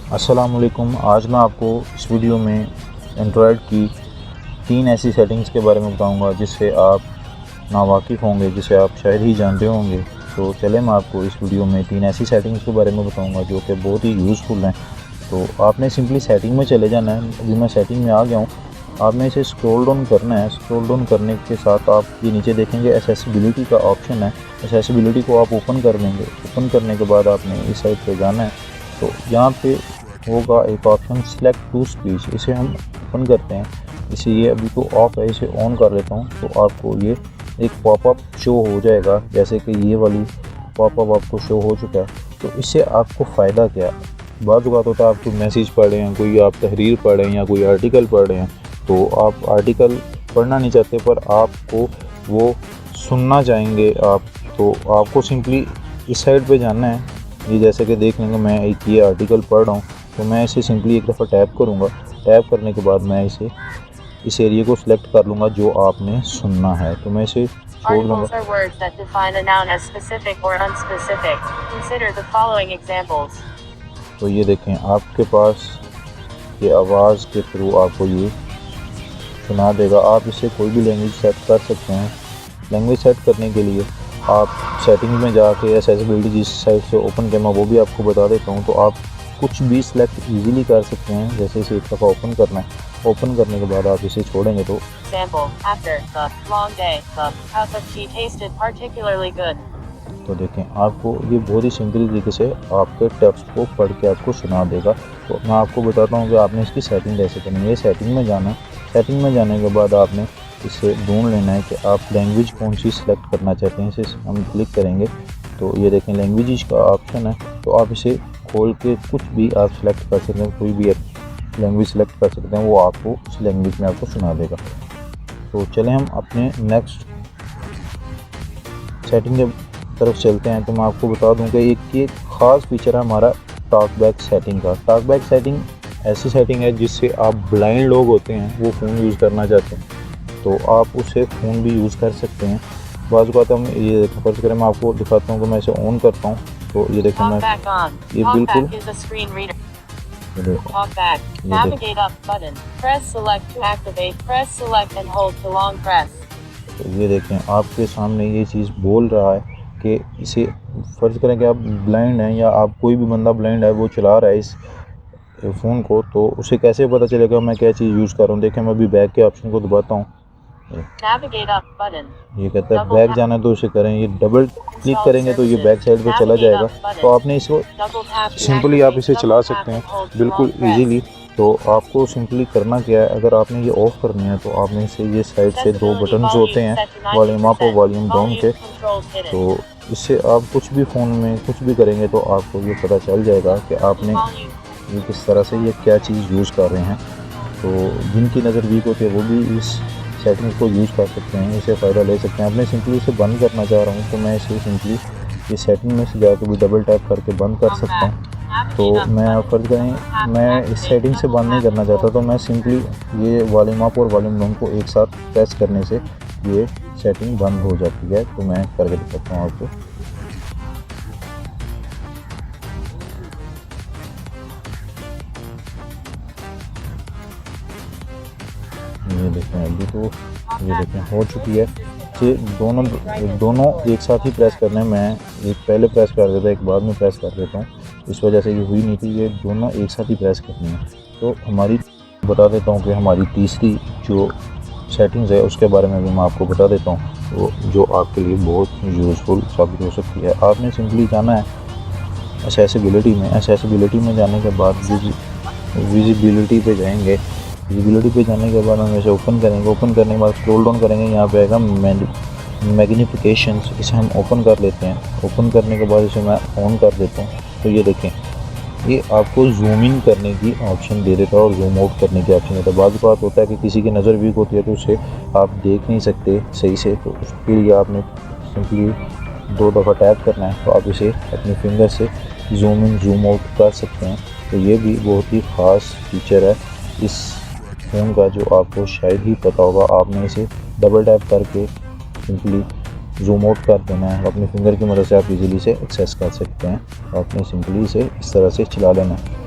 अस्सलामुअलैकुम। आज मैं आपको इस वीडियो में एंड्रॉयड की 3 ऐसी सेटिंग्स के बारे में बताऊंगा जिससे आप नावाकिफ़ होंगे, जिसे आप शायद ही जानते होंगे। तो चले मैं आपको इस वीडियो में 3 ऐसी सेटिंग्स के बारे में बताऊंगा जो कि बहुत ही यूज़फुल हैं। तो आपने सिंपली सेटिंग में चले जाना है। अभी मैं सेटिंग में आ गया हूँ। आपने इसे स्क्रॉल डाउन करना है। स्क्रॉल डाउन करने के साथ आप ये नीचे देखेंगे एक्सेसिबिलिटी का ऑप्शन है। एक्सेसिबिलिटी को आप ओपन कर लेंगे। ओपन करने के बाद आपने इस साइड पे जाना है। तो यहाँ पे होगा एक ऑप्शन सेलेक्ट टू स्पीच, इसे हम ओपन करते हैं। इसे ये अभी तो ऑफ है, इसे ऑन कर लेता हूँ। तो आपको ये एक पॉपअप शो हो जाएगा, जैसे कि ये वाली पॉपअप आपको शो हो चुका है। तो इससे आपको फ़ायदा क्या? बात होता है आप कोई मैसेज पढ़ रहे हैं, कोई आप तहरीर पढ़ रहे हैं या कोई आर्टिकल पढ़ रहे हैं, तो आप आर्टिकल पढ़ना नहीं चाहते पर आपको वो सुनना चाहेंगे आप, तो आपको सिंपली इस साइड पे जाना है। ये जैसे कि देख लेंगे मैं एक ये आर्टिकल पढ़ रहा हूँ, तो मैं इसे सिंपली एक दफ़ा टैप करूँगा। टैप करने के बाद मैं इस एरिया को सिलेक्ट कर लूँगा जो आपने सुनना है। तो मैं इसे छोड़ दूँगा। तो ये देखें आपके पास ये आवाज़ के थ्रू आपको ये सुना देगा। आप इसे कोई भी लैंग्वेज सेट कर सकते हैं। लैंग्वेज सेट करने के लिए आप सेटिंग में जाके एक्सेसिबिलिटी जिस साइड से ओपन करना वो भी आपको बता देता हूँ। तो आप कुछ भी सिलेक्ट इजीली कर सकते हैं। जैसे इसे एक दफ़ा ओपन करना है। ओपन करने के बाद आप इसे छोड़ेंगे तो देखें आपको ये बहुत ही सिंपल तरीके से आपके टेक्स्ट को पढ़ के आपको सुना देगा। तो मैं आपको बताता हूँ कि आपने इसकी सेटिंग कैसे करनी है। सेटिंग में जाना है। सेटिंग में जाने के बाद आपने इसे ढूंढ लेना है कि आप लैंग्वेज कौन सी सिलेक्ट करना चाहते हैं। इसे हम क्लिक करेंगे तो ये देखें लैंग्वेज का ऑप्शन है। तो आप इसे खोल के कुछ भी आप सिलेक्ट कर सकते हैं, कोई भी लैंग्वेज सिलेक्ट कर सकते हैं, वो आपको उस लैंग्वेज में आपको सुना देगा। तो चलें हम अपने नेक्स्ट सेटिंग के तरफ चलते हैं। तो मैं आपको बता दूं कि एक ये ख़ास फीचर है हमारा टॉकबैक सेटिंग का। टॉकबैक सेटिंग ऐसी सेटिंग है जिससे आप ब्लाइंड लोग होते हैं, वो फ़ोन यूज़ करना चाहते हैं, तो आप उसे फ़ोन भी यूज़ कर सकते हैं। बाज़ बात हम ये फर्ज करें मैं आपको दिखाता हूँ कि मैं इसे ऑन करता हूँ। तो ये देखें मैं ये बिल्कुल तो ये देखें आपके सामने ये चीज़ बोल रहा है कि इसे फ़र्ज़ करें कि आप ब्लाइंड हैं या आप कोई भी बंदा ब्लाइंड है, वो चला रहा है इस फ़ोन को, तो उसे कैसे पता चलेगा मैं क्या चीज़ यूज़ कर रहा हूँ। देखें मैं अभी बैक के ऑप्शन को दबाता हूँ। ये कहता है बैक जाना है तो इसे करें। ये डबल क्लिक करेंगे तो ये बैक साइड पे चला जाएगा। तो आपने इसको सिंपली आप इसे चला सकते हैं बिल्कुल इजीली। तो आपको सिंपली करना क्या है, अगर आपने ये ऑफ़ करनी है तो आपने इसे ये साइड से 2 बटन्स होते हैं, वॉल्यूम अप और वॉल्यूम डाउन के। तो इससे आप कुछ भी फ़ोन में कुछ भी करेंगे तो आपको ये पता चल जाएगा कि आपने ये किस तरह से ये क्या चीज़ यूज़ कर रहे हैं। तो जिनकी नज़र वीक होती है वो भी इस सेटिंग को यूज़ कर सकते हैं, इसे फ़ायदा ले सकते हैं। आपने सिंपली इसे बंद करना चाह रहा हूँ तो मैं इसे सिंपली ये सेटिंग में से जाकर भी डबल टैप करके बंद कर सकता हूँ। तो मैं फ़र्ज़ करें मैं इस सेटिंग से बंद नहीं करना चाहता, तो मैं सिंपली ये वॉल्यूम अप और वॉल्यूम डाउन को एक साथ प्रेस करने से ये सेटिंग बंद हो जाती है। तो मैं करके दिखाता हूँ आपको। ये देखें अभी तो ये देखें हो चुकी है। ये दोनों एक साथ ही प्रेस करने में एक पहले प्रेस कर देता है, एक बाद में प्रेस कर देता हूँ। इस वजह से ये हुई नहीं थी। ये दोनों एक साथ ही प्रेस करनी है। तो हमारी बता देता हूँ कि हमारी तीसरी जो सेटिंग्स है उसके बारे में भी मैं आपको बता देता हूँ, वो जो आपके लिए बहुत यूज़फुल साबित हो सकती है। आपने सिंपली जाना है एक्सेसिबिलिटी में। एक्सेसिबिलिटी में जाने के बाद विजिबिलिटी पे जाएंगे। विजिबिलिटी पे जाने के बाद हम इसे ओपन करेंगे। ओपन करने के बाद स्क्रॉल डाउन करेंगे, यहाँ पे आएगा मैग्निफिकेशंस, इसे हम ओपन कर लेते हैं। ओपन करने के बाद इसे मैं ऑन कर देता हूँ। तो ये देखें ये आपको जूम इन करने की ऑप्शन दे देता है और जूम आउट करने की ऑप्शन देता है। बात होता है कि किसी की नज़र वीक होती है तो उसे आप देख नहीं सकते सही से, तो उसके लिए आपने सिंपली 2 दफ़ा टैप करना है। तो आप इसे अपने फिंगर से जूम इन जूम आउट कर सकते हैं। तो ये भी बहुत ही ख़ास फीचर है इस फ़ोन का जो आपको शायद ही पता होगा। आपने इसे डबल टैप करके सिंपली जूम आउट कर देना है। अपने फिंगर की मदद से आप इजीली से एक्सेस कर सकते हैं। आपने सिंपली इसे इस तरह से चला लेना है।